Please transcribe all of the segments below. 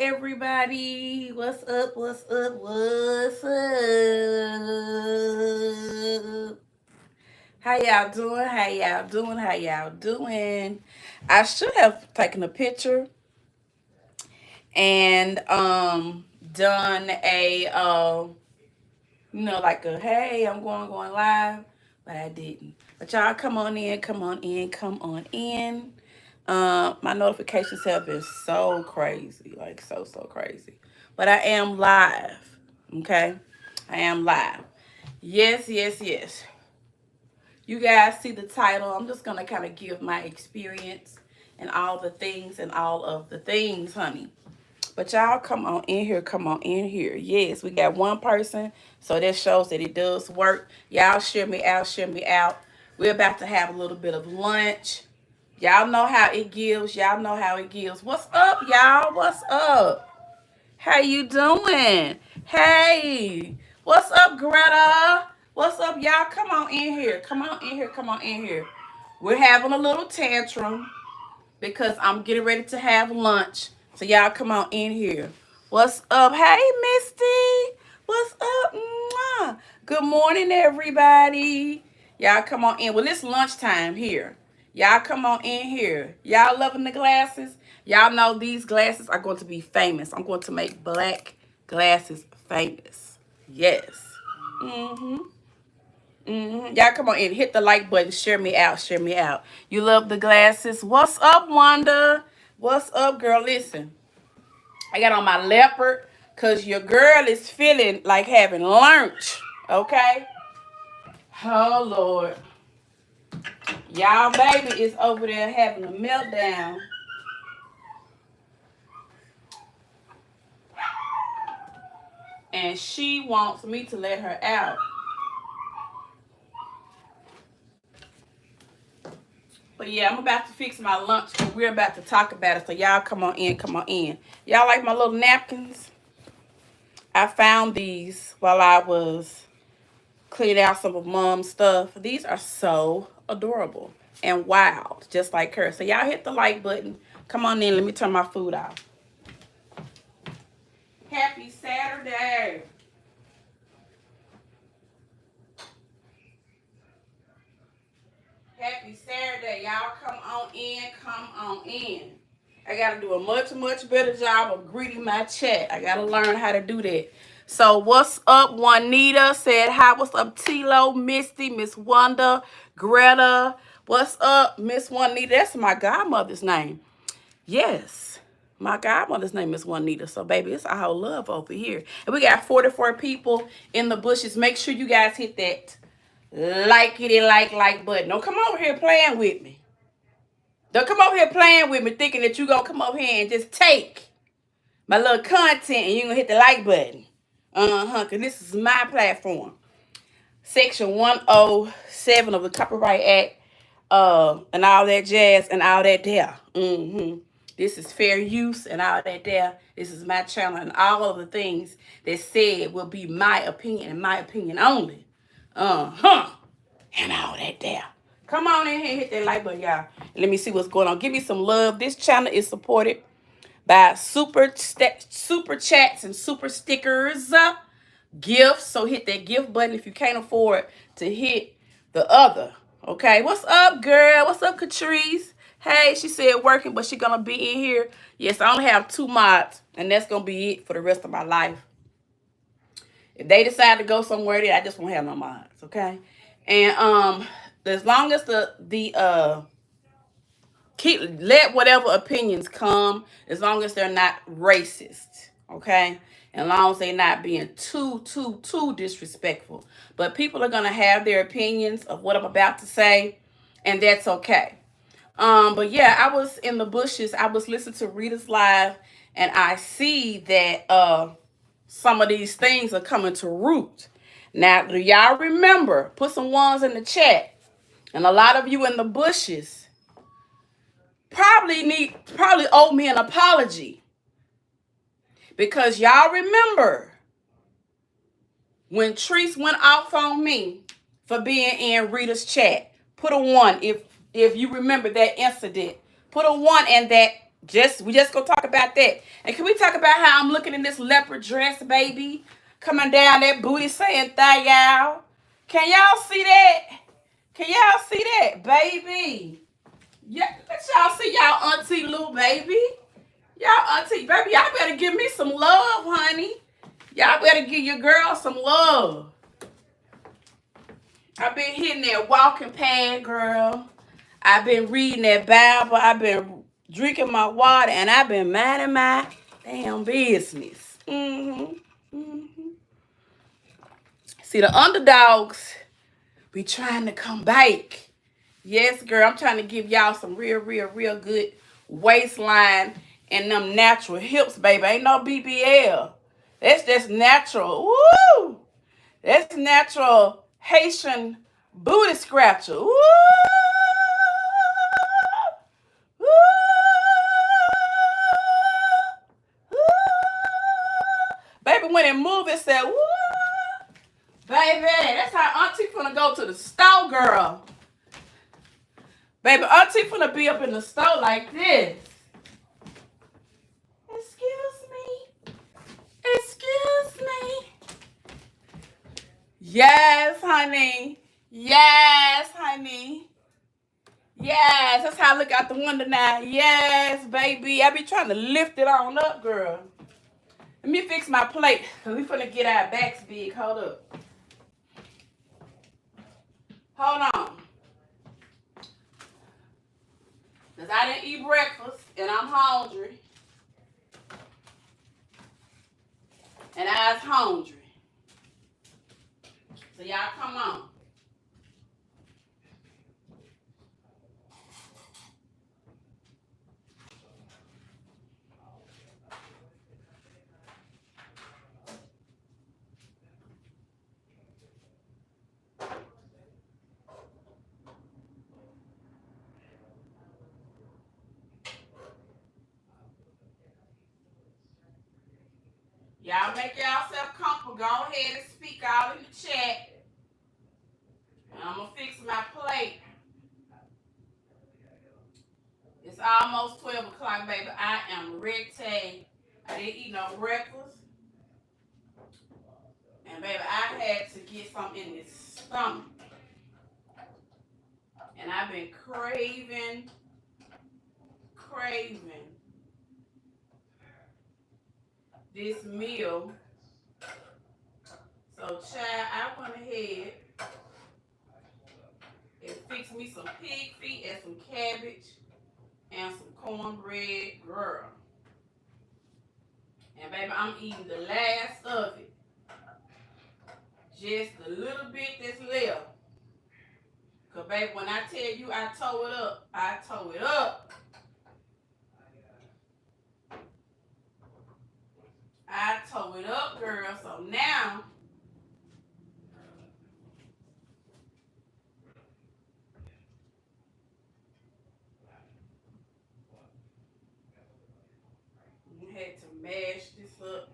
Everybody, what's up? What's up? What's up? How y'all doing? How y'all doing? How y'all doing? I should have taken a picture and done a like a hey, I'm going live, but I didn't. But y'all come on in, come on in, come on in. My notifications have been so crazy, like so crazy. But I am live. Okay? I am live. Yes, yes, yes. You guys see the title. I'm just gonna kind of give my experience and all the things and all of the things, honey. But y'all come on in here, come on in here. Yes, we got one person, so that shows that it does work. Y'all share me out, share me out. We're about to have a little bit of lunch. Y'all know how it gives. Y'all know how it gives. What's up, y'all? What's up? How you doing? Hey, what's up, Greta? What's up, y'all? Come on in here. Come on in here. Come on in here. We're having a little tantrum because I'm getting ready to have lunch. So y'all come on in here. What's up? Hey, Misty. What's up? Mwah. Good morning, everybody. Y'all come on in. Well, it's lunchtime here. Y'all come on in here. Y'all loving the glasses? Y'all know these glasses are going to be famous. I'm going to make black glasses famous. Yes. Mm-hmm. Y'all come on in, hit the like button, share me out, share me out. You love the glasses. What's up, Wanda? What's up, girl? Listen, I got on my leopard because your girl is feeling like having lunch, okay? Oh, Lord. Y'all baby is over there having a meltdown. And she wants me to let her out. But yeah, I'm about to fix my lunch and we're about to talk about it. So y'all come on in, come on in. Y'all like my little napkins? I found these while I was cleaning out some of Mom's stuff. These are so adorable and wild, just like her. So y'all hit the like button. Come on in. Let me turn my food off. Happy Saturday. Happy Saturday. Y'all come on in. Come on in. I got to do a much better job of greeting my chat. I got to learn how to do that. So what's up, Juanita said hi. What's up, Tilo, Misty, Miss Wanda, Greta. What's up, Miss Juanita? That's my godmother's name. Yes, my godmother's name is Juanita. So, baby, it's our love over here. And we got 44 people in the bushes. Make sure you guys hit that like button. Don't come over here playing with me. Don't come over here playing with me thinking that you going to come over here and just take my little content and you going to hit the like button. Because this is my platform. Section 107 of the Copyright Act and all that jazz and all that there. This is fair use and all that there. This is my channel and all of the things that said will be my opinion and my opinion only. And all that there. Come on in here and hit that like button, y'all. Let me see what's going on. Give me some love. This channel is supported by super chats and super stickers, gifts. So hit that gift button if you can't afford to hit the other. Okay, what's up, girl? What's up, Catrice? Hey, she said working, but she gonna be in here. Yes, I only have 2 mods, and that's gonna be it for the rest of my life. If they decide to go somewhere, I just won't have no mods. Okay, and as long as the let whatever opinions come, as long as they're not racist, okay? And as long as they're not being too disrespectful. But people are gonna have their opinions of what I'm about to say, and that's okay. But yeah, I was in the bushes. I was listening to Rita's live, and I see that some of these things are coming to root. Now, do y'all remember? Put some ones in the chat. And a lot of you in the bushes probably owe me an apology, because y'all remember when Treese went off on me for being in Rita's chat. Put a 1 if you remember that incident. Put a 1 in that We just gonna talk about that. And can we talk about how I'm looking in this leopard dress, baby? Coming down that booty saying thigh, y'all. Can y'all see that? Can y'all see that, baby? Yeah, let y'all see y'all auntie Lou, baby. Y'all auntie, baby, y'all better give me some love, honey. Y'all better give your girl some love. I've been hitting that walking pad, girl. I've been reading that Bible. I've been drinking my water, and I've been minding my damn business. See, the underdogs be trying to come back. Yes, girl, I'm trying to give y'all some real good waistline and them natural hips, baby. Ain't no BBL. That's just natural. Woo! That's natural Haitian booty scratcher. Woo! Woo! Woo! Baby, when it move, it said, woo! Baby, that's how auntie finna go to the store, girl. Baby, auntie finna be up in the store like this. Excuse me. Excuse me. Yes, honey. Yes, honey. Yes, that's how I look out the window now. Yes, baby. I be trying to lift it on up, girl. Let me fix my plate, because we finna get our backs big. Hold up. Hold on. Because I didn't eat breakfast, and I'm hungry. And I was hungry. So y'all come on. Y'all make yourself comfortable. Go ahead and speak all in the chat. And I'm going to fix my plate. It's almost 12 o'clock, baby. I am ready. I didn't eat no breakfast. And, baby, I had to get something in this stomach. And I've been craving this meal. So, child, I went ahead and fixed me some pig feet and some cabbage and some cornbread, girl. And, baby, I'm eating the last of it. Just a little bit that's left. Because, baby, when I tell you I tore it up, I tore it up. I tore it up, girl. So now, I had to mash this up.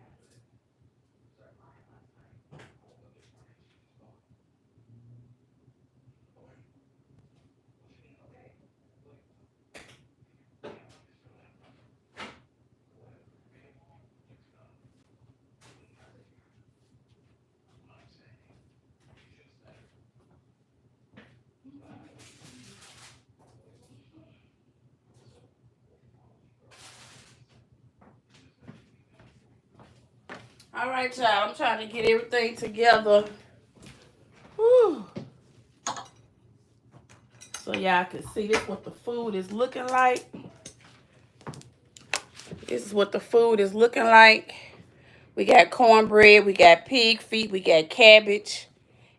All right, y'all. I'm trying to get everything together. Whew. So y'all can see this what the food is looking like. This is what the food is looking like. We got cornbread, we got pig feet, we got cabbage,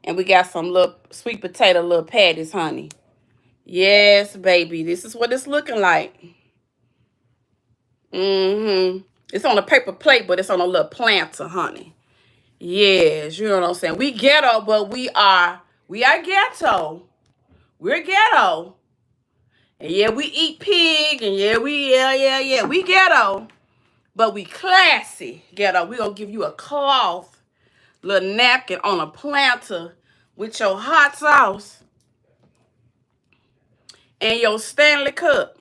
and we got some little sweet potato little patties, honey. Yes, baby. This is what it's looking like. It's on a paper plate, but it's on a little planter, honey. Yes, you know what I'm saying. We ghetto, but we are ghetto. We're ghetto. And yeah, we eat pig, and yeah, we ghetto. But we classy ghetto. We gonna give you a cloth, little napkin on a planter with your hot sauce and your Stanley cup.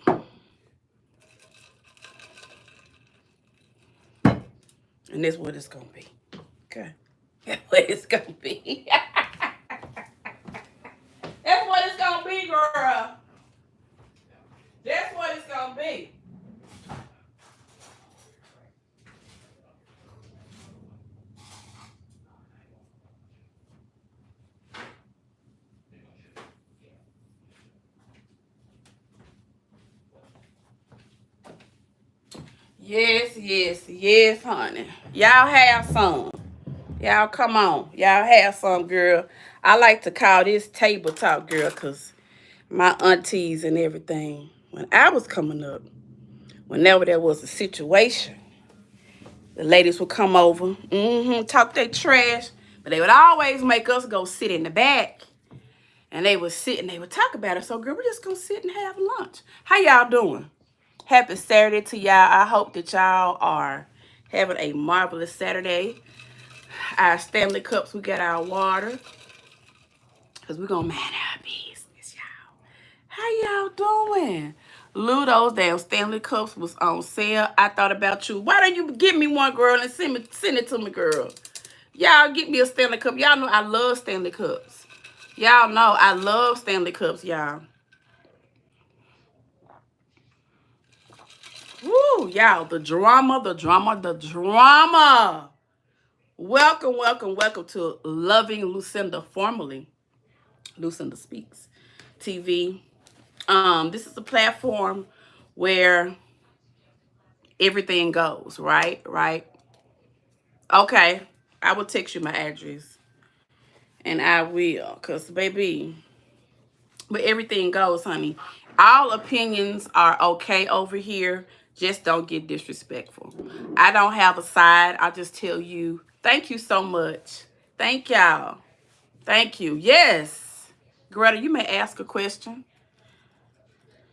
And that's what it's gonna be. Okay. That's what it's gonna be. That's what it's gonna be, girl. That's what it's gonna be. Yes, yes, yes, honey. Y'all have some. Y'all come on. Y'all have some, girl. I like to call this table talk, girl, because my aunties and everything, when I was coming up, whenever there was a situation, the ladies would come over, talk their trash, but they would always make us go sit in the back. And they would sit and they would talk about it. So, girl, we're just going to sit and have lunch. How y'all doing? Happy Saturday to y'all. I hope that y'all are having a marvelous Saturday. Our Stanley Cups, we got our water. Because we're going to mind our business, y'all. How y'all doing? Ludo's damn Stanley Cups was on sale. I thought about you. Why don't you give me one, girl, and send it to me, girl? Y'all get me a Stanley Cup. Y'all know I love Stanley Cups. Y'all know I love Stanley Cups, y'all. Woo, y'all, the drama. Welcome, welcome, welcome to Loving Lucinda, formerly Lucinda Speaks TV. This is a platform where everything goes, right? Right? Okay, I will text you my address. And I will, because, baby, but everything goes, honey. All opinions are okay over here. Just don't get disrespectful. I don't have a side. I just tell you, thank you so much. Thank y'all. Thank you. Yes. Greta, you may ask a question.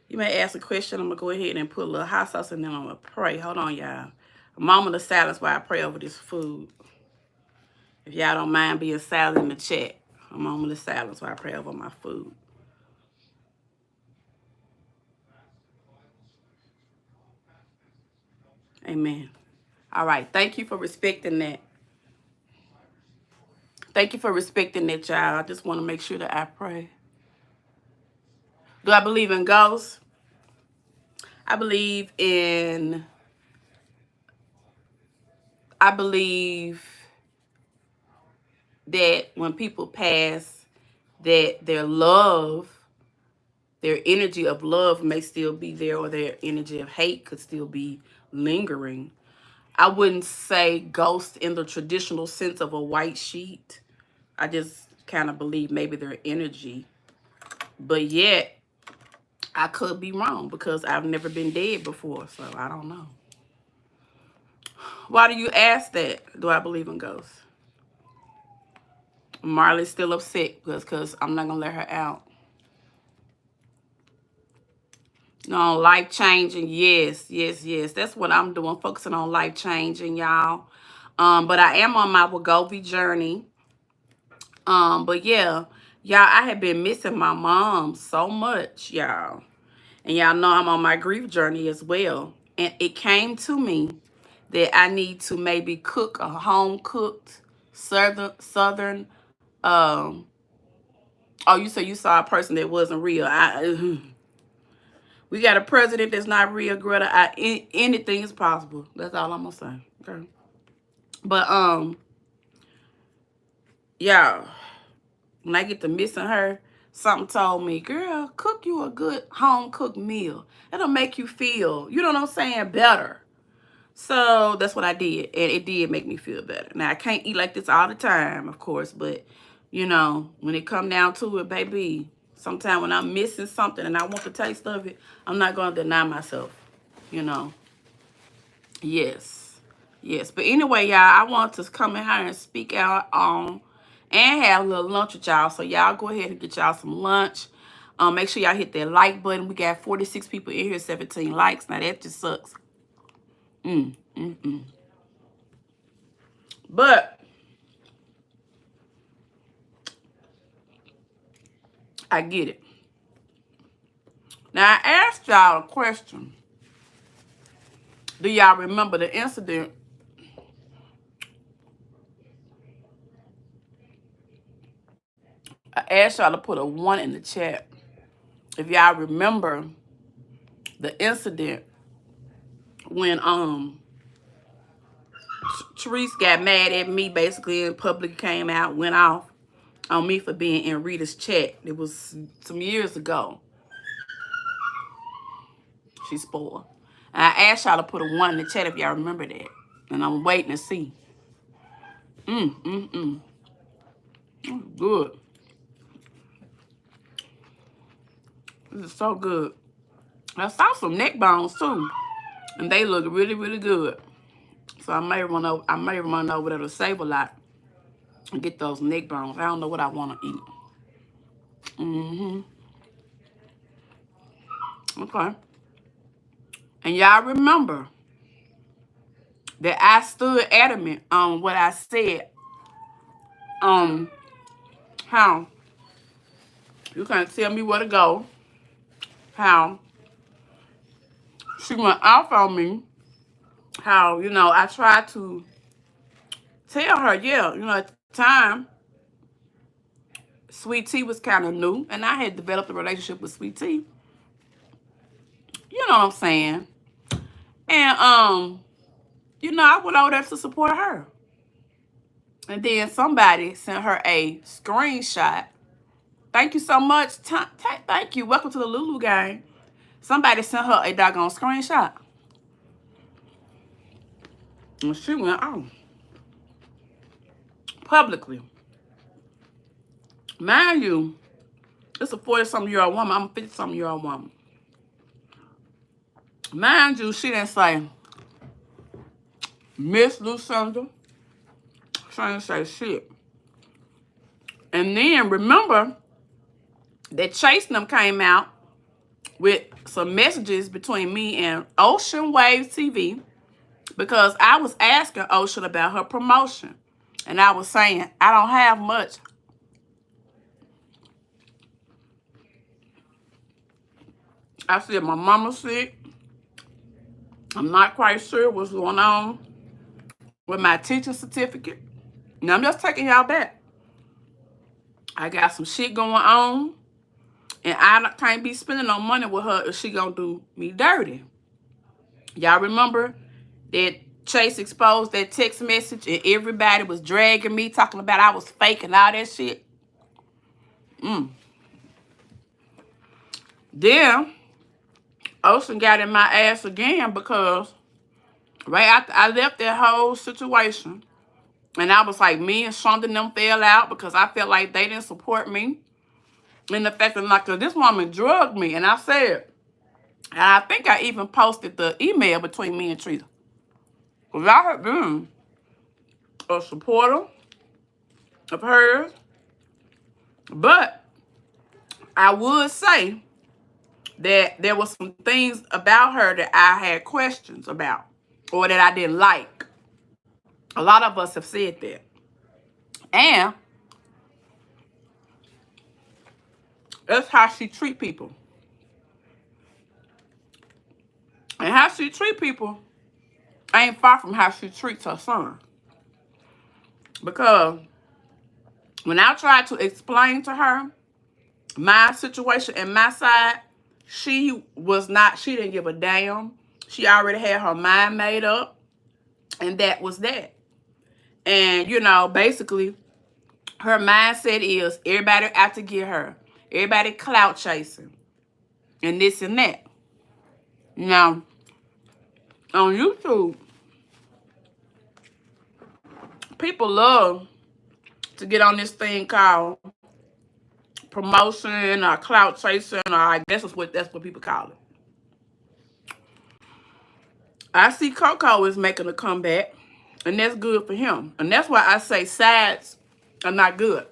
You may ask a question. I'm going to go ahead and put a little hot sauce and then I'm going to pray. Hold on, y'all. A moment of silence while I pray over this food. If y'all don't mind being silent in the chat. A moment of silence while I pray over my food. Amen. All right. Thank you for respecting that. Thank you for respecting that, y'all. I just want to make sure that I pray. Do I believe in ghosts? I believe that when people pass, that their love, their energy of love may still be there, or their energy of hate could still be lingering. I wouldn't say ghost in the traditional sense of a white sheet. I just kind of believe maybe their energy. But yet, I could be wrong because I've never been dead before, so I don't know. Why do you ask that? Do I believe in ghosts? Marley's still upset because I'm not going to let her out. No, life changing. Yes, yes, yes. That's what I'm doing, focusing on life changing, y'all. But I am on my Wegovy journey. But yeah, y'all, I have been missing my mom so much, y'all. And y'all know I'm on my grief journey as well. And it came to me that I need to maybe cook a home-cooked southern oh, you said you saw a person that wasn't real. We got a president that's not real, Greta. Anything is possible. That's all I'm gonna say. Okay. But yeah, when I get to missing her, something told me, girl, cook you a good home cooked meal. It'll make you feel, you know what I'm saying, better. So that's what I did, and it did make me feel better. Now, I can't eat like this all the time, of course, but, you know, when it come down to it, baby, sometimes when I'm missing something and I want the taste of it, I'm not going to deny myself, you know. Yes. Yes. But anyway, y'all, I want to come in here and speak out on and have a little lunch with y'all. So y'all go ahead and get y'all some lunch. Make sure y'all hit that like button. We got 46 people in here, 17 likes. Now, that just sucks. But I get it. Now, I asked y'all a question. Do y'all remember the incident I asked y'all to put a 1 in the chat if y'all remember the incident when Therese got mad at me basically in public, came out, went off on me for being in Rita's chat. It was some years ago. She spoiled. And I asked y'all to put a 1 in the chat if y'all remember that. And I'm waiting to see. Good. This is so good. I saw some neck bones too. And they look really, really good. So I may run over there to Save a Lot and get those neck bones. I don't know what I want to eat. Okay. And y'all remember that I stood adamant on what I said. How you can't tell me where to go. How she went off on me. How, I tried to tell her, at the time, Sweet Tea was kind of new, and I had developed a relationship with Sweet Tea. You know what I'm saying? And, I went over there to support her. And then somebody sent her a screenshot. Thank you so much. Thank you. Welcome to the Lulu gang. Somebody sent her a doggone screenshot. And she went on publicly. Mind you, it's a 40-something-year-old woman. I'm a 50-something-year-old woman. Mind you, she didn't say Miss Lucinda. She didn't say shit. And then remember that Chase and them came out with some messages between me and Ocean Wave TV because I was asking Ocean about her promotion. And I was saying, I don't have much. I said, my mama's sick. I'm not quite sure what's going on with my teaching certificate. Now, I'm just taking y'all back. I got some shit going on. And I can't be spending no money with her if she gonna do me dirty. Y'all remember that Chase exposed that text message and everybody was dragging me, talking about I was faking all that shit? Then Ocean got in my ass again because right after I left that whole situation, and I was like, me and Shonda and them fell out because I felt like they didn't support me. And the fact that, like, this woman drugged me. And I said, and I think I even posted the email between me and Rita. Because I had been a supporter of hers. But I would say that there was some things about her that I had questions about or that I didn't like. A lot of us have said that. And that's how she treat people. And how she treat people ain't far from how she treats her son. Because when I tried to explain to her my situation and my side, she didn't give a damn. She already had her mind made up. And that was that. And, basically, her mindset is everybody out to get her. Everybody clout chasing. And this and that. Now, on YouTube, people love to get on this thing called promotion or clout chasing, or I guess that's what people call it. I see Coco is making a comeback, and that's good for him. And that's why I say sides are not good.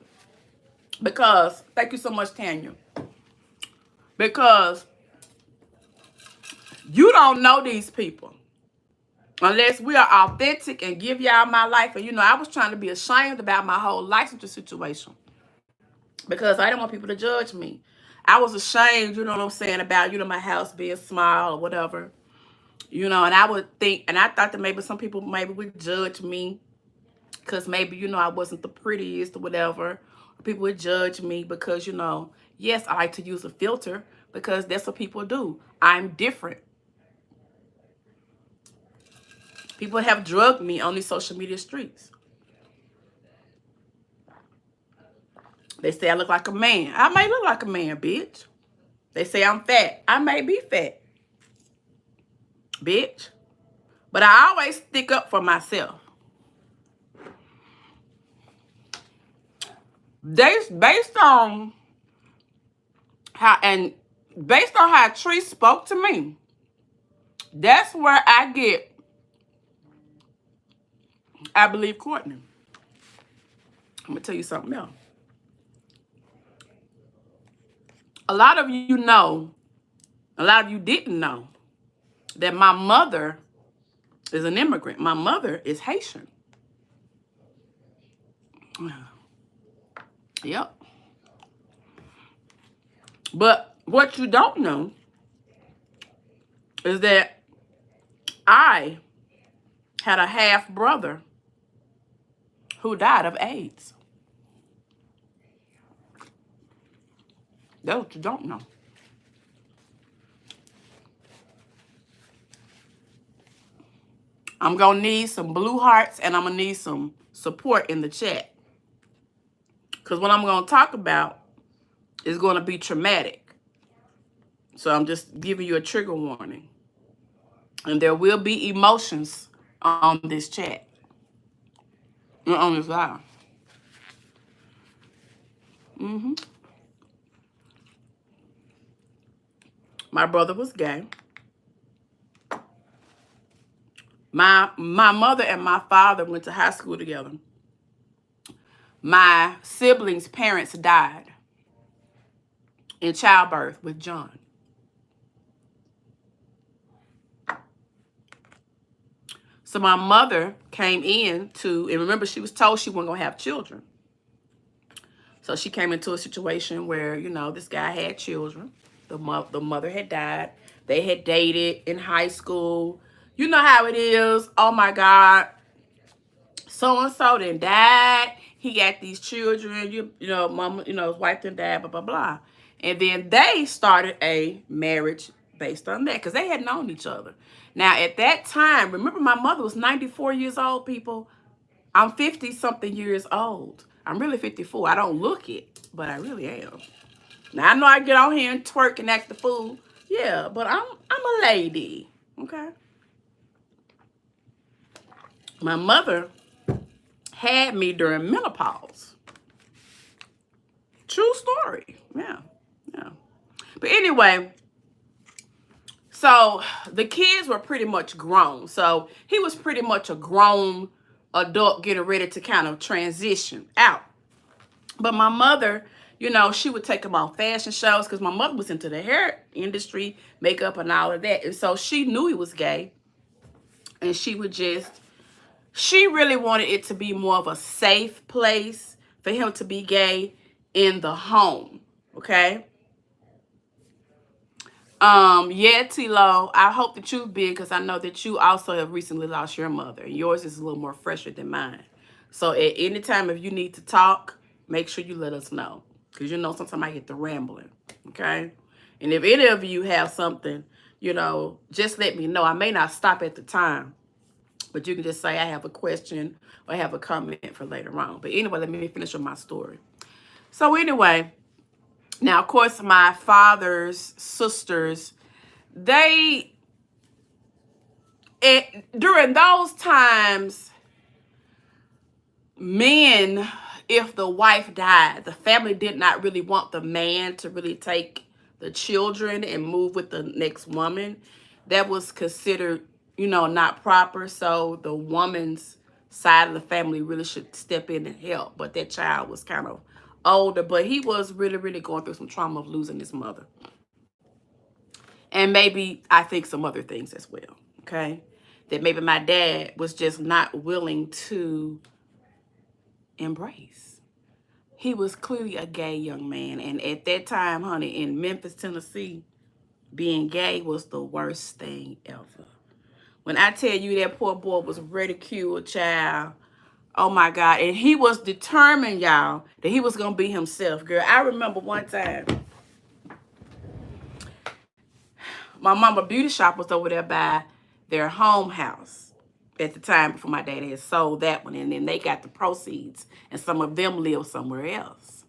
Because, thank you so much, Tanya. Because you don't know these people unless we are authentic and give y'all my life. And, I was trying to be ashamed about my whole licensure situation because I didn't want people to judge me. I was ashamed, you know what I'm saying, about, my house being small or whatever. And I would think, and I thought that maybe some people maybe would judge me because maybe, I wasn't the prettiest or whatever. People would judge me because, you know, yes, I like to use a filter because that's what people do. I'm different. People have drugged me on these social media streets. They say I look like a man. I may look like a man, bitch. They say I'm fat. I may be fat, bitch. But I always stick up for myself. Based on how Tree spoke to me, that's where I get, I believe, Courtney. I'm gonna tell you something else. A lot of you know, a lot of you didn't know that my mother is an immigrant. My mother is Haitian. Yep. But what you don't know is that I had a half brother who died of AIDS. That's what you don't know. I'm going to need some blue hearts and I'm going to need some support in the chat. Because what I'm going to talk about is going to be traumatic. So I'm just giving you a trigger warning. And there will be emotions on this chat. On this live. My brother was gay. My mother and my father went to high school together. My siblings' parents died in childbirth with John. So my mother came in and remember she was told she wasn't going to have children. So she came into a situation where, you know, this guy had children. The mother had died. They had dated in high school. You know how it is. Oh my God. So-and-so then died. He got these children. You know, mama, you know, his wife then died, blah, blah, blah. And then they started a marriage based on that because they had known each other. Now, at that time, remember my mother was 94 years old, people. I'm 50-something years old. I'm really 54. I don't look it, but I really am. Now, I know I get on here and twerk and act the fool. Yeah, but I'm a lady, okay? My mother had me during menopause. True story. Yeah. But anyway, so the kids were pretty much grown. So he was pretty much a grown adult getting ready to kind of transition out. But my mother, you know, she would take him on fashion shows because my mother was into the hair industry, makeup and all of that. And so she knew he was gay. And she really wanted it to be more of a safe place for him to be gay in the home. Okay? Yeah, T-Lo, I hope that you've been because I know that you also have recently lost your mother. And yours is a little more fresher than mine. So at any time, if you need to talk, make sure you let us know. Because, you know, sometimes I get the rambling. Okay? And if any of you have something, you know, just let me know. I may not stop at the time. But you can just say I have a question or I have a comment for later on. But anyway, let me finish with my story. So anyway, now, of course, my father's sisters, during those times, men, if the wife died, the family did not really want the man to really take the children and move with the next woman. That was considered, you know, not proper. So the woman's side of the family really should step in and help. But that child was kind of older, but he was really, really going through some trauma of losing his mother. And maybe, I think, some other things as well, okay? That maybe my dad was just not willing to embrace. He was clearly a gay young man. And at that time, honey, in Memphis, Tennessee, being gay was the worst thing ever. When I tell you that poor boy was ridiculed, child, Oh my God. And he was determined, y'all, that he was going to be himself, girl. I remember one time, my mama beauty shop was over there by their home house at the time before my daddy had sold that one. And then they got the proceeds and some of them live somewhere else.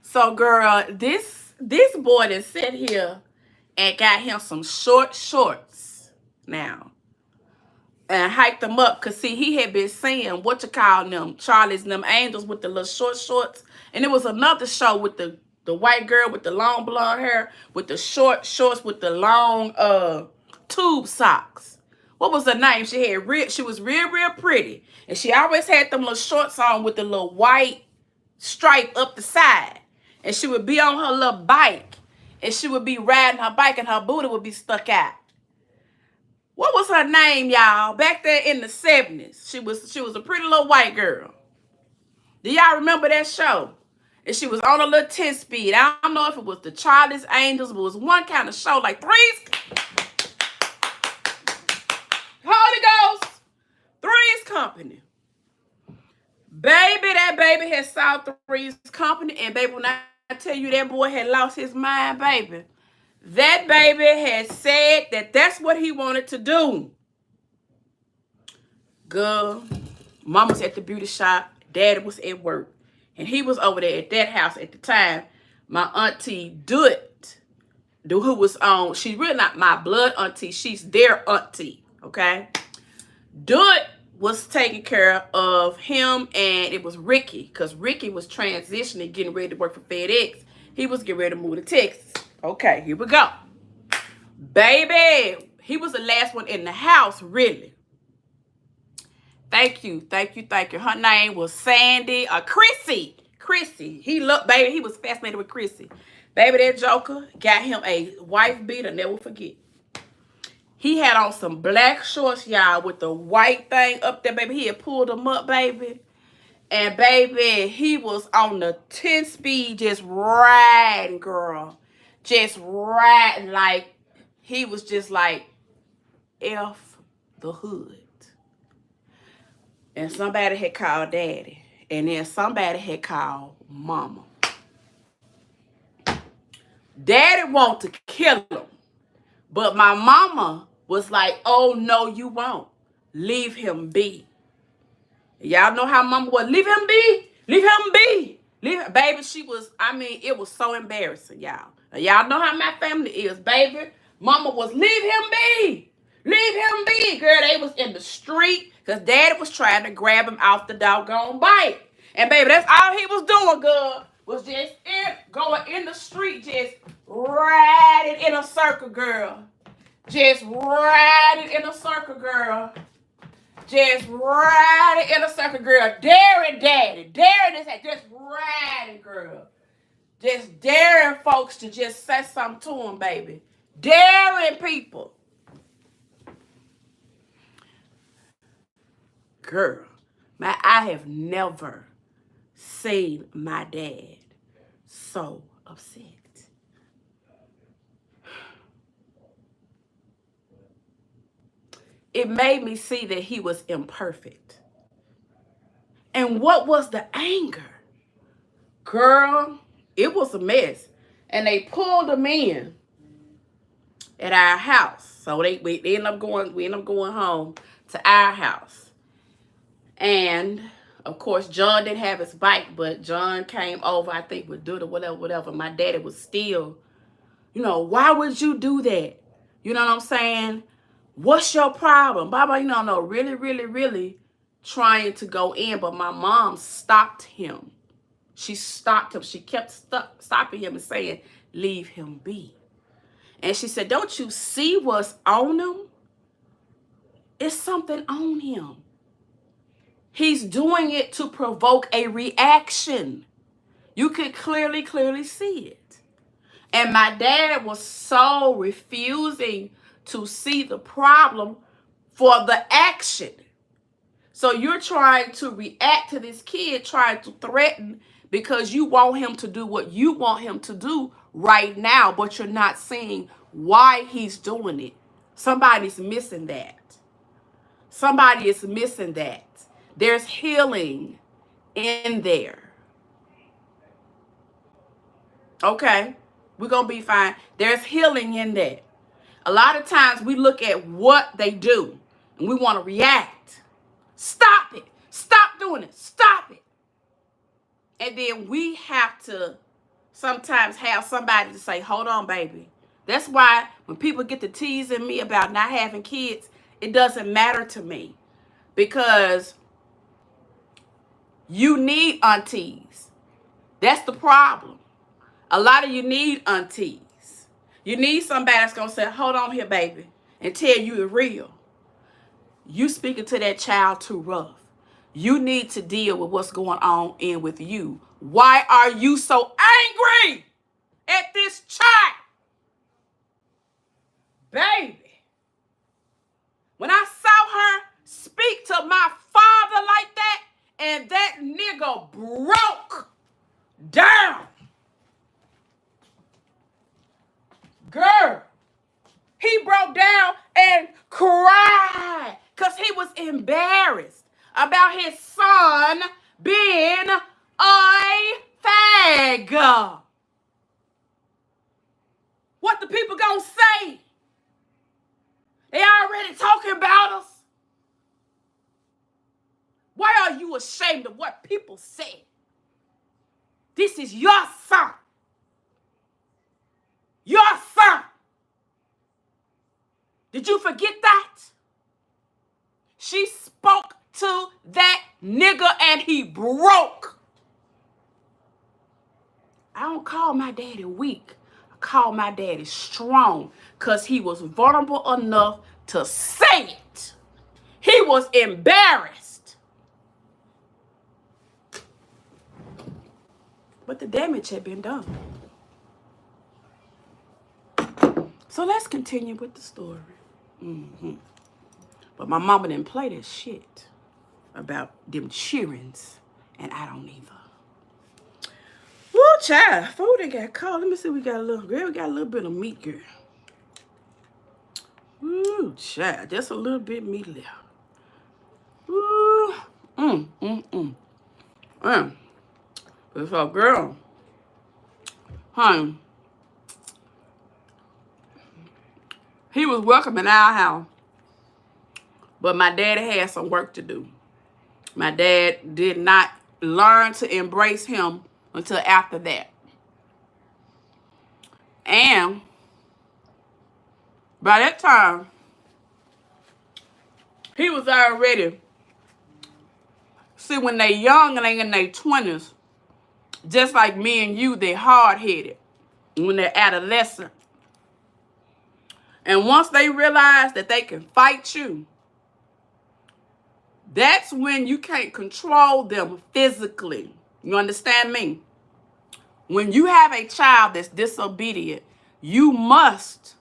So, girl, this boy that sit here and got him some short shorts now and hiked them up because, see, he had been seeing what you call them, Charlie's and them angels with the little short shorts. And it was another show with the white girl with the long blonde hair with the short shorts with the long tube socks. What was her name? She was real pretty. And she always had them little shorts on with the little white stripe up the side. And she would be on her little bike. And she would be riding her bike and her booty would be stuck out. What was her name, y'all? Back there in the 70s. She was a pretty little white girl. Do y'all remember that show? And she was on a little 10-speed. I don't know if it was the Charlie's Angels, but it was one kind of show like Three's. Holy Ghost. Three's Company. Baby, that baby had saw Three's Company. And baby, when I tell you that boy had lost his mind, baby. That baby had said that that's what he wanted to do. Girl, mama's at the beauty shop. Daddy was at work. And he was over there at that house at the time. My auntie Dut, who was on, she's really not my blood auntie. She's their auntie, okay? Dut was taking care of him, and it was Ricky, because Ricky was transitioning, getting ready to work for FedEx. He was getting ready to move to Texas. Okay, here we go. Baby, he was the last one in the house, really. Thank you. Her name was Sandy, Chrissy. He looked, baby, he was fascinated with Chrissy. Baby, that joker got him a wife beater, never forget. He had on some black shorts, y'all, with the white thing up there, baby. He had pulled them up, baby. And, baby, he was on the 10-speed just riding, girl. Just riding like, he was just like, F the hood. And somebody had called daddy. And then somebody had called mama. Daddy wanted to kill him. But my mama was like, oh, no, you won't. Leave him be. Y'all know how mama was. Leave him be. Leave him be. Baby, she was, I mean, it was so embarrassing, y'all. Y'all know how my family is, baby. Mama was, leave him be. Leave him be. Girl, they was in the street because daddy was trying to grab him off the doggone bike. And, baby, that's all he was doing, girl, was just going in the street, just riding in a circle, girl. Just riding in a circle, girl. Just riding in a circle, girl. Daring daddy. Daring this, just riding, girl. Just daring folks to just say something to him, baby. Daring people. Girl, I have never seen my dad so upset. It made me see that he was imperfect. And what was the anger? Girl, it was a mess. And they pulled him in at our house. So we end up going home to our house. And of course, John didn't have his bike, but John came over, I think, with Duda, whatever. My daddy was still, why would you do that? You know what I'm saying? What's your problem? Baba, really trying to go in, but my mom stopped him. She stopped him. She kept stopping him and saying, leave him be. And she said, don't you see what's on him? It's something on him. He's doing it to provoke a reaction. You could clearly see it. And my dad was so refusing to see the problem for the action. So you're trying to react to this kid, trying to threaten because you want him to do what you want him to do right now, but you're not seeing why he's doing it. Somebody's missing that. Somebody is missing that. There's healing in there. Okay? We're going to be fine. There's healing in that. A lot of times we look at what they do and we want to react. Stop it. Stop doing it. Stop it. And then we have to sometimes have somebody to say, hold on, baby. That's why when people get to teasing me about not having kids, it doesn't matter to me. Because you need aunties. That's the problem. A lot of you need aunties. You need somebody that's going to say, hold on here, baby, and tell you the real. You speaking to that child too rough. You need to deal with what's going on in with you. Why are you so angry at this child? Baby, when I saw her speak to my father like that, and that nigga broke down. Girl, he broke down and cried because he was embarrassed about his son being a fag. What the people gonna say? They already talking about us. Why are you ashamed of what people say? This is your son. Your son. Did you forget that? She spoke to that nigga and he broke. I don't call my daddy weak. I call my daddy strong because he was vulnerable enough to say it. He was embarrassed. But the damage had been done. So let's continue with the story. But my mama didn't play this shit about them cheerings, and I don't either. Woo, child, food ain't got cold. Let me see, we got a little bit of meat, girl. Woo, child, just a little bit meat left. Woo, So, girl, honey, he was welcome in our house, but my daddy had some work to do. My dad did not learn to embrace him until after that. And by that time, he was already, see, when they young and they in their 20s, just like me and you, they hard-headed when they're adolescent. And once they realize that they can fight you, that's when you can't control them physically. You understand me? When you have a child that's disobedient, you must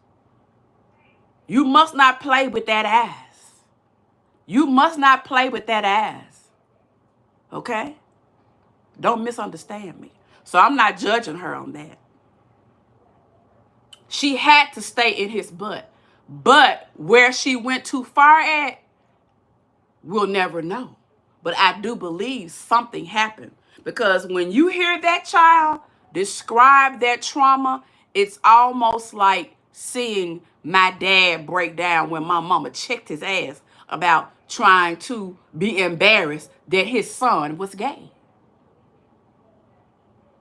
not play with that ass. You must not play with that ass. Okay? Don't misunderstand me. So I'm not judging her on that. She had to stay in his butt. But where she went too far at, we'll never know. But I do believe something happened. Because when you hear that child describe that trauma, it's almost like seeing my dad break down when my mama checked his ass about trying to be embarrassed that his son was gay.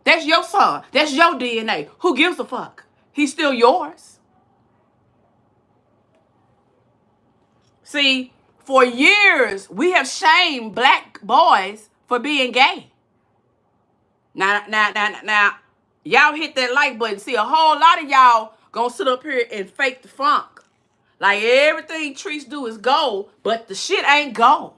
That's your son. That's your DNA. Who gives a fuck? He's still yours. See, for years, we have shamed black boys for being gay. Now, y'all hit that like button. See, a whole lot of y'all gonna sit up here and fake the funk. Like everything Trees do is gold, but the shit ain't gold.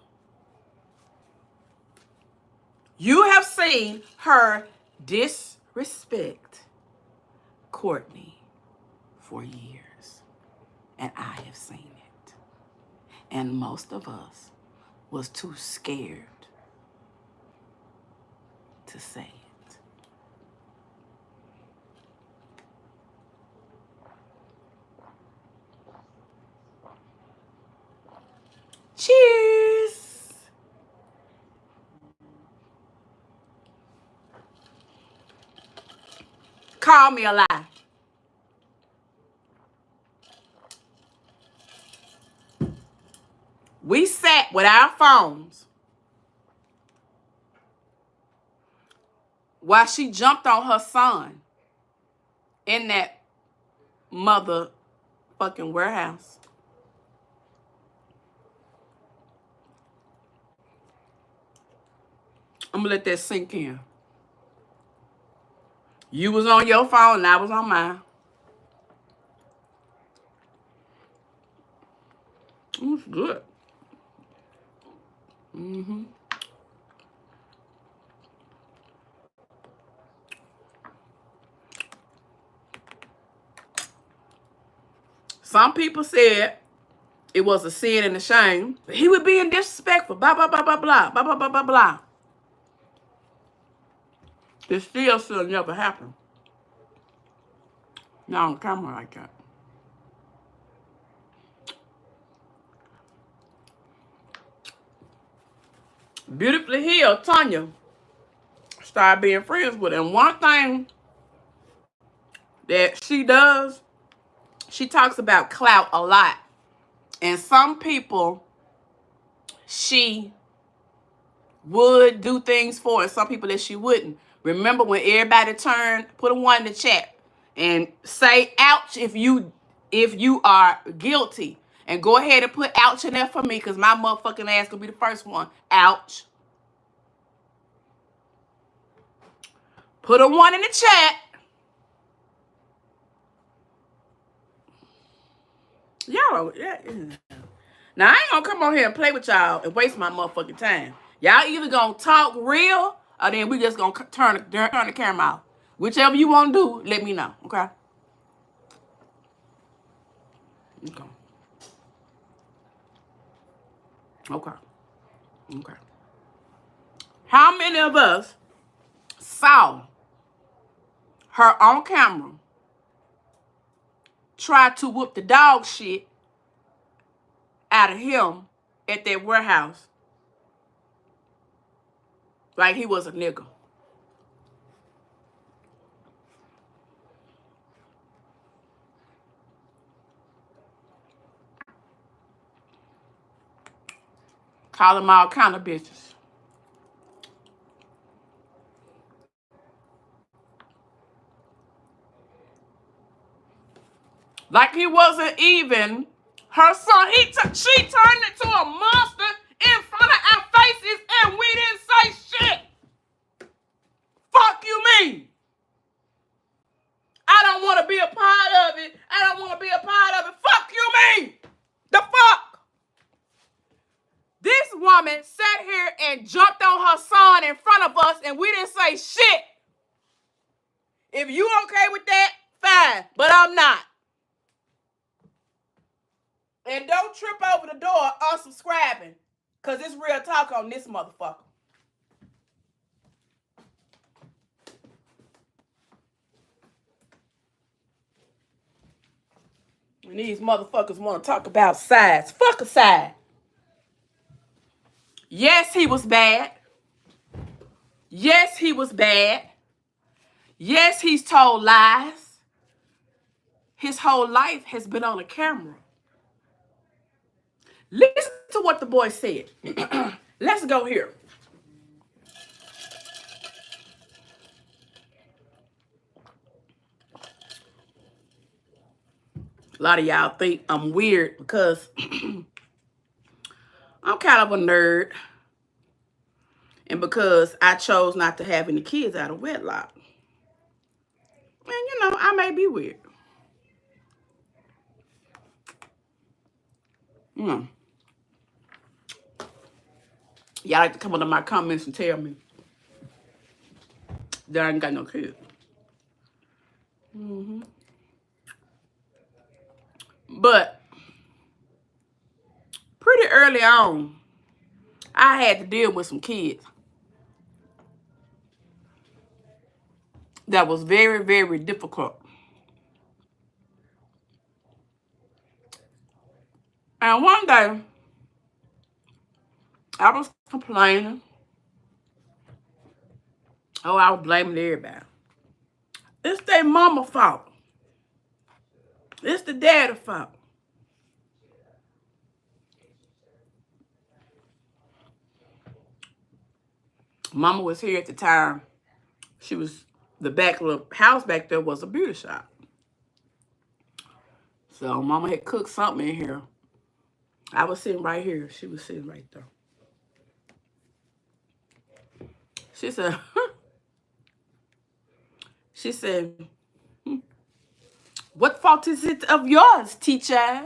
You have seen her disrespect Courtney for years. And I have seen it. And most of us was too scared to say it. Cheers. Call me a lie. We sat with our phones while she jumped on her son in that motherfucking warehouse. I'm gonna let that sink in. You was on your phone and I was on mine. It was good. Mm-hmm. Some people said it was a sin and a shame. He was being disrespectful. Blah, blah, blah, blah, blah, blah, blah, blah, blah, blah. It still should never happen. Not on camera like that. Beautifully healed, Tanya started being friends with her. And one thing that she does, she talks about clout a lot. And some people she would do things for, and some people that she wouldn't. Remember when everybody turned, put a 1 in the chat and say ouch if you are guilty. And go ahead and put ouch in there for me, because my motherfucking ass gonna be the first one. Ouch. Put a 1 in the chat. Y'all, yeah. Now, I ain't gonna come on here and play with y'all and waste my motherfucking time. Y'all either gonna talk real, or then we just gonna turn the camera off. Whichever you wanna do, let me know, okay? Okay. Okay. Okay. How many of us saw her on camera try to whoop the dog shit out of him at that warehouse like he was a nigga? Call him all kind of bitches. Like he wasn't even her son. She turned into a monster in front of our faces and we didn't say shit. Fuck you mean? I don't want to be a part of it. I don't want to be a part of it. Fuck you mean? The fuck? This woman sat here and jumped on her son in front of us and we didn't say shit. If you okay with that, fine. But I'm not. And don't trip over the door unsubscribing, because it's real talk on this motherfucker. And these motherfuckers want to talk about sides. Fuck a side. Yes, he was bad. Yes, he was bad. Yes, he's told lies. His whole life has been on a camera. Listen to what the boy said. Let's go here. A lot of y'all think I'm weird because I'm kind of a nerd. And because I chose not to have any kids out of wedlock. And you know, I may be weird. Y'all like to come under my comments and tell me that I ain't got no kids. But pretty early on, I had to deal with some kids that was very, very difficult. And one day, I was complaining. Oh, I was blaming everybody. It's their mama fault. It's the daddy fault. Mama was here at the time. She was, the back little house back there was a beauty shop. So mama had cooked something in here. I was sitting right here. She was sitting right there. She said, she said, what fault is it of yours, teacher?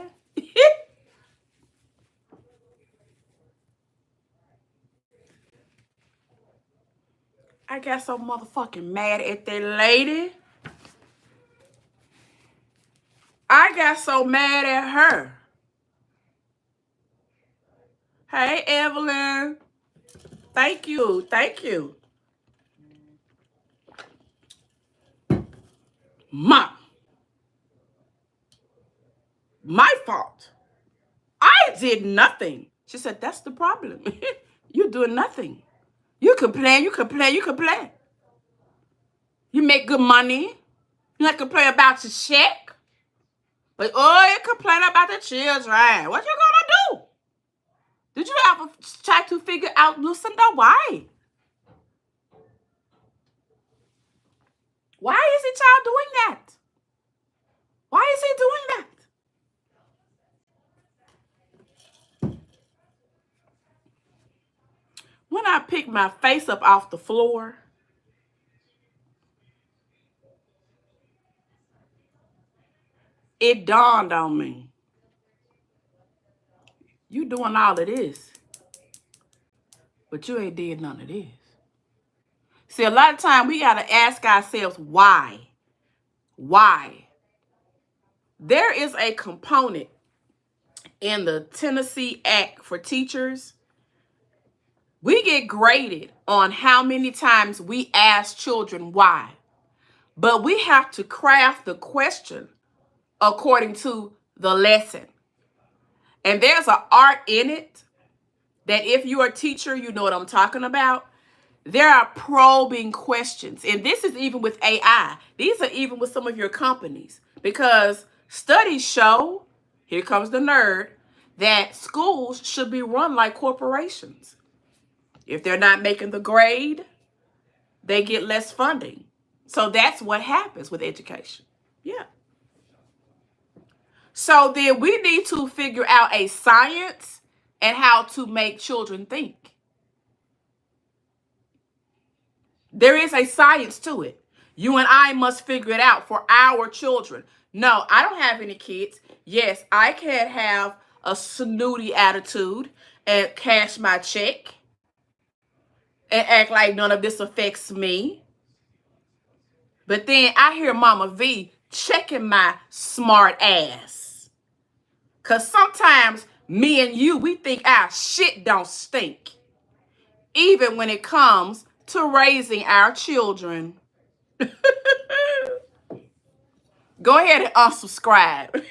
I got so motherfucking mad at that lady. I got so mad at her. Hey, Evelyn. Thank you. Thank you. Mom. My fault. I did nothing. She said, that's the problem. You're doing nothing. You complain, you complain, you complain. You make good money. You not complain about your check. But, oh, you complain about the children. What you gonna do? Did you ever try to figure out, Lucinda, why? Why is the child doing that? Why is he doing that? When I picked my face up off the floor, it dawned on me. You doing all of this, but you ain't did none of this. See, a lot of time we got to ask ourselves, why? Why? There is a component in the Tennessee Act for teachers. We get graded on how many times we ask children why. But we have to craft the question according to the lesson. And there's an art in it that if you're a teacher, you know what I'm talking about. There are probing questions. And this is even with AI. These are even with some of your companies. Because studies show, here comes the nerd, that schools should be run like corporations. If they're not making the grade, they get less funding. So that's what happens with education. Yeah. So then we need to figure out a science and how to make children think. There is a science to it. You and I must figure it out for our children. No, I don't have any kids. Yes, I can have a snooty attitude and cash my check and act like none of this affects me. But then I hear Mama V checking my smart ass. Because sometimes me and you, we think our shit don't stink. Even when it comes to raising our children. Go ahead and unsubscribe.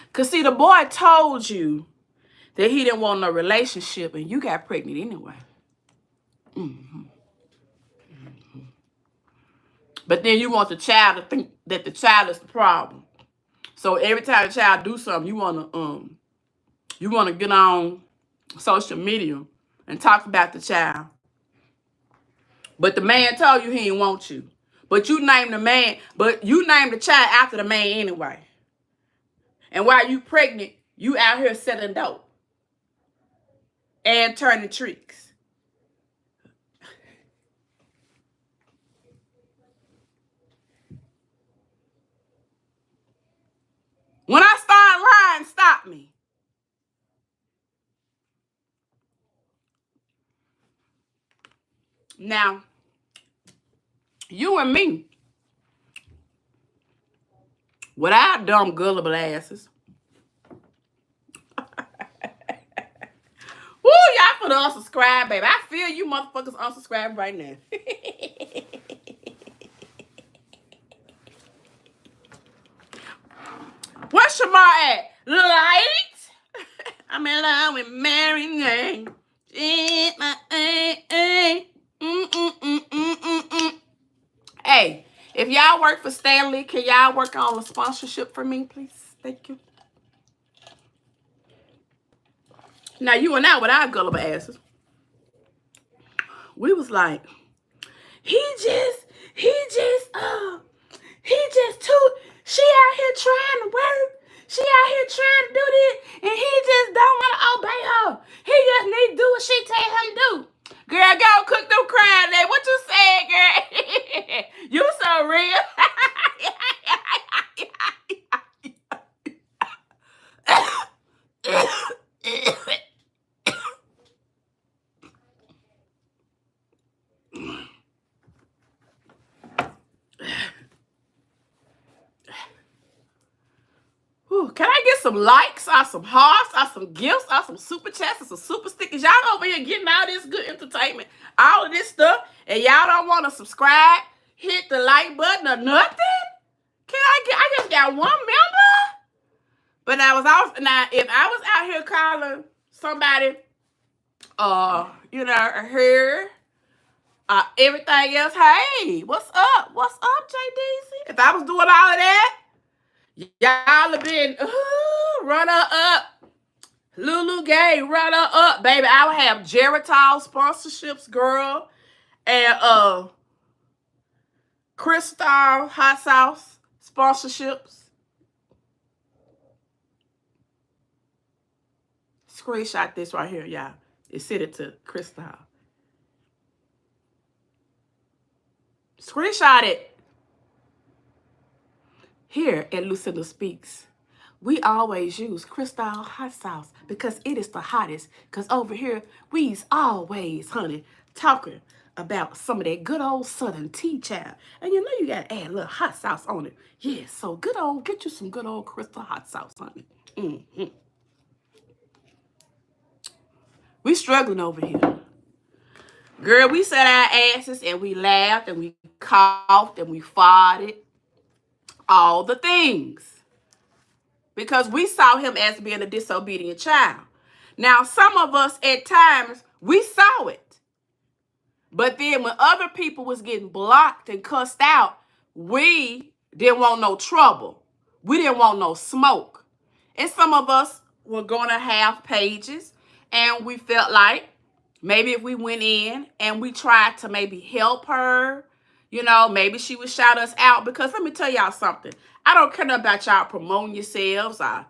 Because see, the boy told you that he didn't want no relationship and you got pregnant anyway. But then you want the child to think that the child is the problem. So every time the child do something, you wanna get on social media and talk about the child. But the man told you he didn't want you. But you named the man, but you named the child after the man anyway. And while you pregnant, you out here selling dope and turning tricks. When I start lying, stop me. Now, you and me, with our dumb gullible asses. Woo, y'all for the unsubscribe, baby. I feel you motherfuckers unsubscribe right now. What's Shamar at? Light. I'm in love with Mary Jane. Hey, if y'all work for Stanley, can y'all work on a sponsorship for me, please? Thank you. Now, you and I, with our gullible asses, we was like, he just too, she out here trying to work. She out here trying to do this, and he just don't want to obey her. He just need to do what she tell him to do. Girl, go cook them crabs there. What you said, girl? You so real. Can I get some likes or some hearts or some gifts or some super chats or some super stickers? Y'all over here getting all this good entertainment, all of this stuff, and y'all don't want to subscribe, hit the like button or nothing? I just got one member? But now, if I was out here calling somebody, her, everything else, hey, what's up? What's up, JDC? If I was doing all of that, y'all have been runner up. Lulu Gay, runner up, baby. I would have Geritol sponsorships, girl. And Crystal Hot Sauce sponsorships. Screenshot this right here, y'all. And send it to Crystal. Screenshot it. Here at Lucinda Speaks, we always use Crystal Hot Sauce because it is the hottest. Because over here, we's always, honey, talking about some of that good old Southern tea, child. And you know you got to add a little hot sauce on it. Yeah, so get you some good old Crystal Hot Sauce, honey. Mm-hmm. We struggling over here. Girl, we set our asses and we laughed and we coughed and we farted. All the things. Because we saw him as being a disobedient child. Now, some of us at times, we saw it. But then when other people was getting blocked and cussed out, we didn't want no trouble. We didn't want no smoke. And some of us were going to have pages, and we felt like maybe if we went in and we tried to maybe help her, maybe she would shout us out. Because let me tell y'all something. I don't care about y'all promoting yourselves or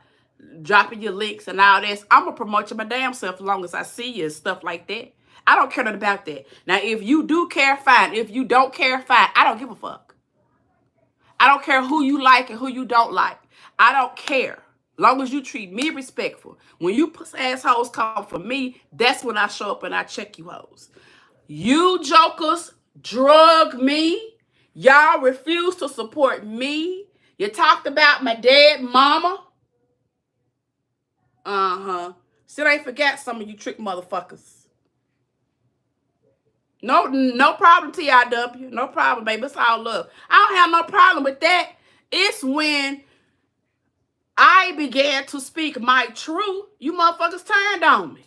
dropping your links and all this. I'm going to promote you my damn self as long as I see you and stuff like that. I don't care nothing about that. Now, if you do care, fine. If you don't care, fine. I don't give a fuck. I don't care who you like and who you don't like. I don't care. As long as you treat me respectful. When you assholes come for me, that's when I show up and I check you hoes. You jokers drug me. Y'all refuse to support me. You talked about my dead mama. Still ain't forgot some of you trick motherfuckers. No problem, TIW. No problem, baby. It's all love. I don't have no problem with that. It's when I began to speak my truth, you motherfuckers turned on me.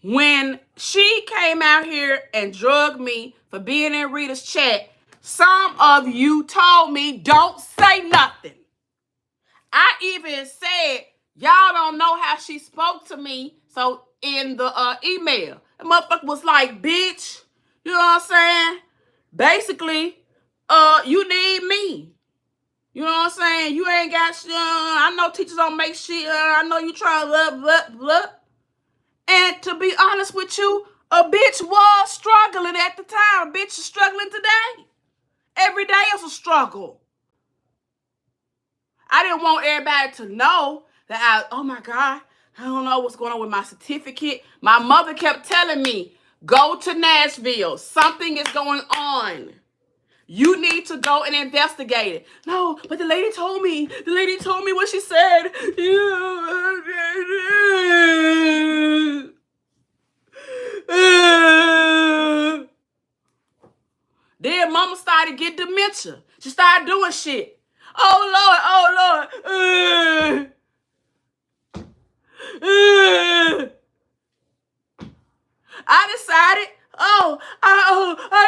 When she came out here and drugged me for being in Rita's chat, some of you told me don't say nothing. I even said, y'all don't know how she spoke to me. So in the email, the motherfucker was like, bitch, you know what I'm saying? Basically, you need me. You know what I'm saying? You ain't got shit. I know teachers don't make shit. I know you try to blah. And to be honest with you, a bitch was struggling at the time. A bitch is struggling today. Every day is a struggle. I didn't want everybody to know that oh my God, I don't know what's going on with my certificate. My mother kept telling me, go to Nashville. Something is going on. You need to go and investigate it. No, but the lady told me. The lady told me what she said. Then mama started getting dementia. She started doing shit. Oh, Lord. I decided, I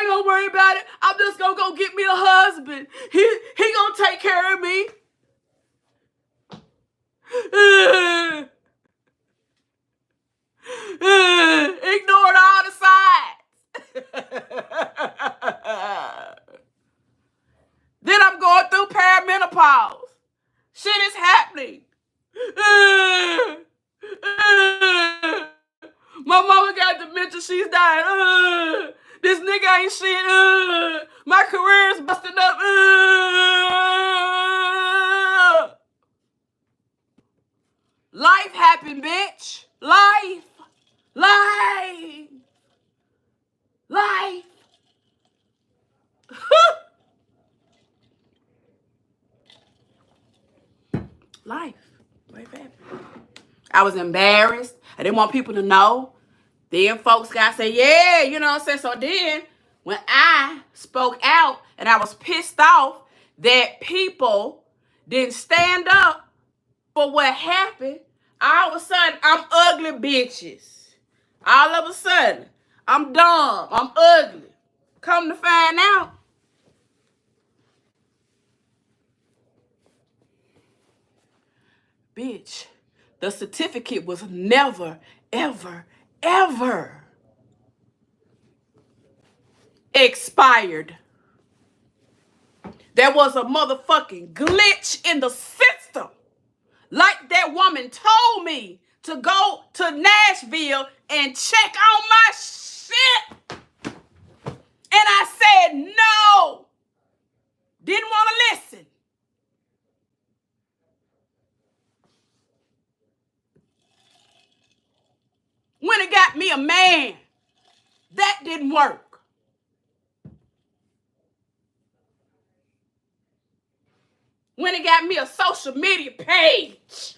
ain't gonna worry about it. I'm just gonna go get me a husband. He gonna take care of me. Ignored all the signs. Then I'm going through perimenopause. Shit is happening. My mama got dementia. She's dying. This nigga ain't shit. My career is busting up. Life happened, bitch. Life. Life happened. I was embarrassed. I didn't want people to know. Then folks got to say, yeah, you know what I'm saying? So then when I spoke out and I was pissed off that people didn't stand up for what happened, all of a sudden I'm ugly bitches. All of a sudden I'm dumb. I'm ugly. Come to find out, bitch, the certificate was never, ever, ever expired. There was a motherfucking glitch in the system. Like that woman told me to go to Nashville and check on my shit. And I said no. Didn't want to listen. When it got me a man, that didn't work. When it got me a social media page,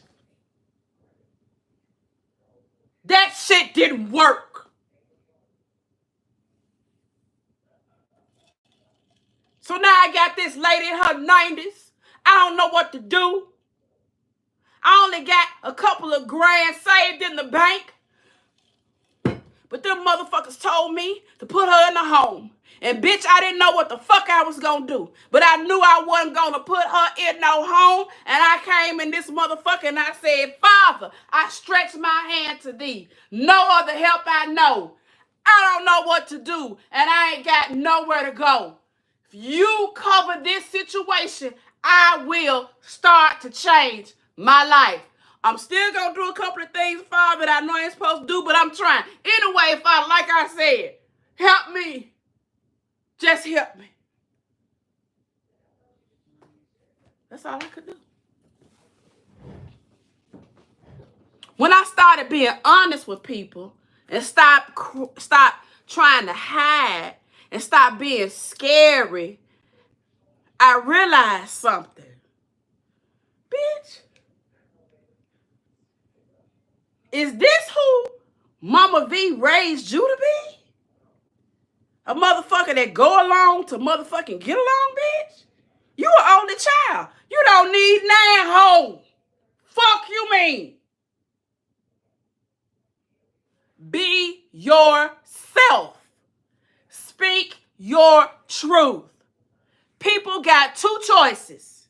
that shit didn't work. So now I got this lady in her 90s. I don't know what to do. I only got a couple of grand saved in the bank. But them motherfuckers told me to put her in a home. And bitch, I didn't know what the fuck I was gonna do. But I knew I wasn't gonna put her in no home. And I came in this motherfucker and I said, Father, I stretch my hand to thee. No other help I know. I don't know what to do. And I ain't got nowhere to go. If you cover this situation, I will start to change my life. I'm still going to do a couple of things, Father, that I know I ain't supposed to do, but I'm trying. Anyway, Father, like I said, help me. Just help me. That's all I could do. When I started being honest with people and stop trying to hide and stop being scary, I realized something. Bitch, is this who Mama V raised you to be? A motherfucker that go along to motherfucking get along, bitch? You an only child. You don't need 9 hoes. Fuck you mean. Be yourself. Speak your truth. People got 2 choices.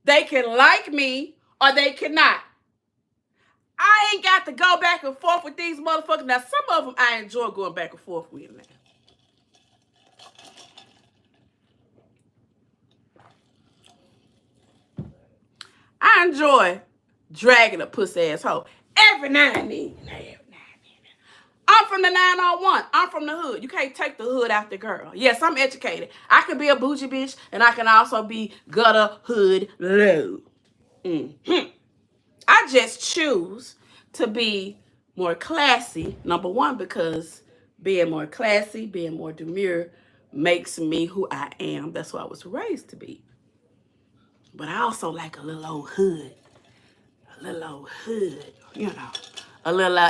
They can like me or they cannot. I ain't got to go back and forth with these motherfuckers. Now, some of them I enjoy going back and forth with now. I enjoy dragging a pussy ass hoe every now and then. I'm from the 901. I'm from the hood. You can't take the hood out the girl. Yes, I'm educated. I can be a bougie bitch, and I can also be gutter, hood, low. I just choose to be more classy, number one, because being more classy, being more demure makes me who I am. That's who I was raised to be. But I also like a little old hood. A little old hood, you know. A little you know,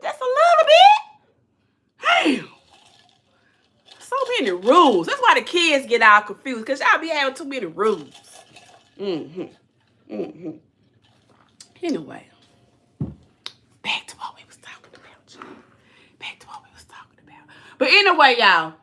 just a little rules. That's why the kids get all confused, because y'all be having too many rules. Anyway, back to what we was talking about, y'all. Back to what we was talking about. But anyway, y'all,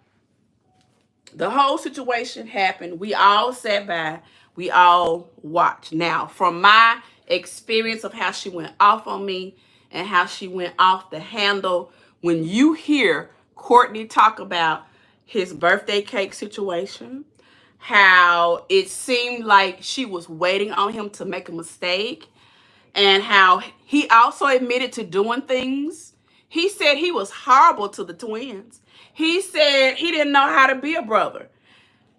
the whole situation happened. We all sat by. We all watched. Now, from my experience of how she went off on me and how she went off the handle, when you hear Courtney talk about his birthday cake situation, how it seemed like she was waiting on him to make a mistake, and how he also admitted to doing things. He said he was horrible to the twins. He said he didn't know how to be a brother.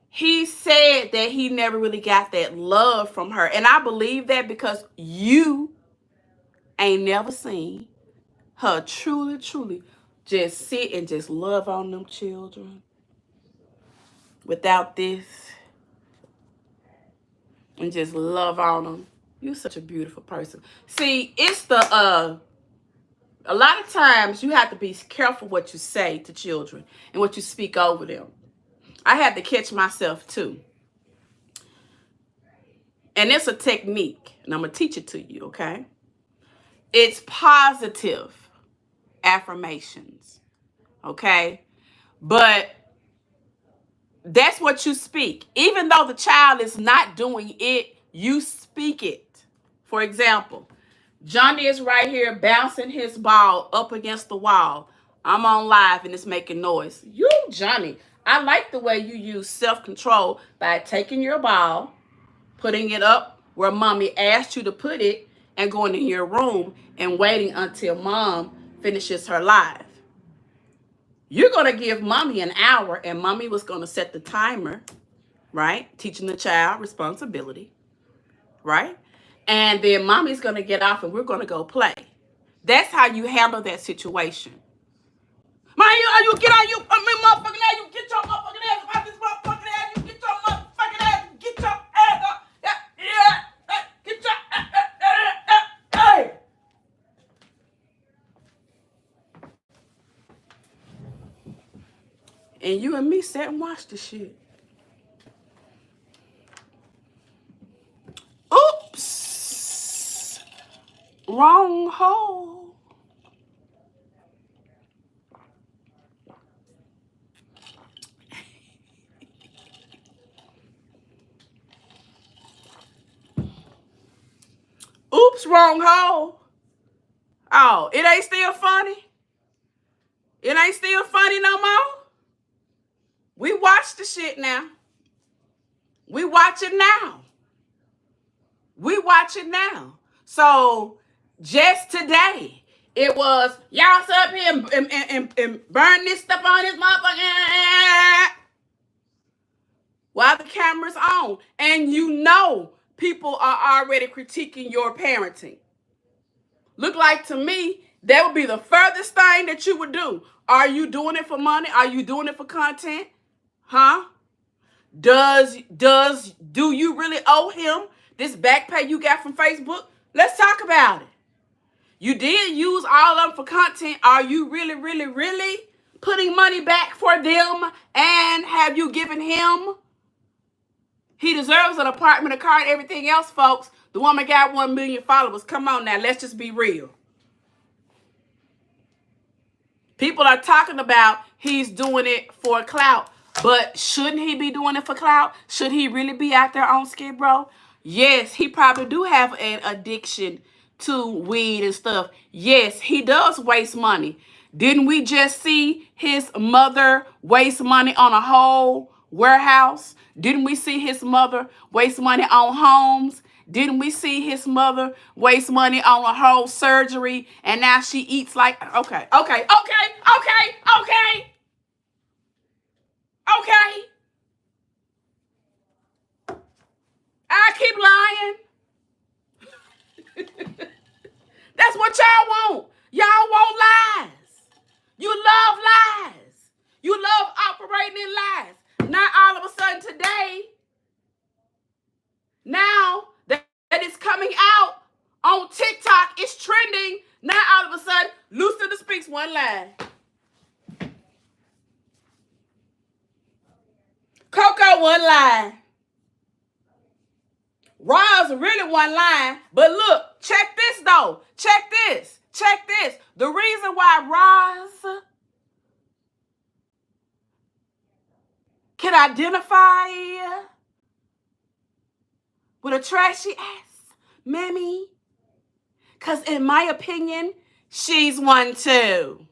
He said that he never really got that love from her. And I believe that, because you ain't never seen her truly just sit and just love on them children without this, and just love on them. You're such a beautiful person. See, it's a lot of times you have to be careful what you say to children and what you speak over them. I had to catch myself too. And it's a technique, and I'm going to teach it to you, okay? It's positive affirmations, okay? But that's what you speak. Even though the child is not doing it, you speak it. For example, Johnny is right here bouncing his ball up against the wall. I'm on live and it's making noise. You, Johnny, I like the way you use self-control by taking your ball, putting it up where mommy asked you to put it, and going in your room and waiting until mom finishes her live. You're going to give mommy an hour, and mommy was going to set the timer, right? Teaching the child responsibility, right? And then mommy's going to get off and we're going to go play. That's how you handle that situation. You get on you, motherfucking ass, you get your motherfucking ass about this motherfucking ass, you get your motherfucking ass, get your ass up, get your hey. And you and me sat and watched the shit. Oops. Wrong hole. Oops, wrong hole. Oh, it ain't still funny? It ain't still funny no more? We watch the shit now. We watch it now. We watch it now. So just today, it was, y'all sit up here and burn this stuff on this motherfucker while the camera's on. And you know people are already critiquing your parenting. Look like to me, that would be the furthest thing that you would do. Are you doing it for money? Are you doing it for content? Huh? Do you really owe him this back pay you got from Facebook? Let's talk about it. You did use all of them for content. Are you really putting money back for them? And have you given him? He deserves an apartment, a car, and everything else, folks. The woman got 1 million followers. Come on now, let's just be real. People are talking about he's doing it for clout. But shouldn't he be doing it for clout? Should he really be out there on Skid Row? Yes, he probably do have an addiction to weed and stuff. Yes, he does waste money. Didn't we just see his mother waste money on a whole warehouse? Didn't we see his mother waste money on homes? Didn't we see his mother waste money on a whole surgery? And now she eats like, okay. I keep lying. That's what y'all want. Y'all want lies. You love lies. You love operating in lies. Not all of a sudden today, now that it's coming out on TikTok, it's trending. Now all of a sudden, Lucinda speaks one lie. Coco wasn't lying. Roz really wasn't lying. But look, check this though. Check this. Check this. The reason why Roz can identify with a trashy ass mammy, because in my opinion, she's one too.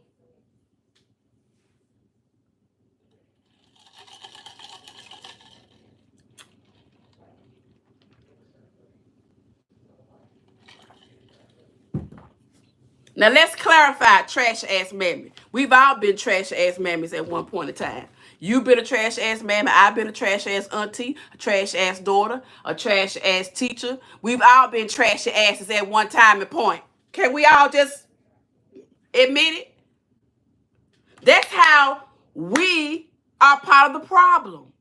Now let's clarify trash ass mammy. We've all been trash ass mammies at one point in time. You've been a trash ass mammy. I've been a trash ass auntie, a trash ass daughter, a trash ass teacher. We've all been trashy asses at one time and point. Can we all just admit it? That's how we are part of the problem.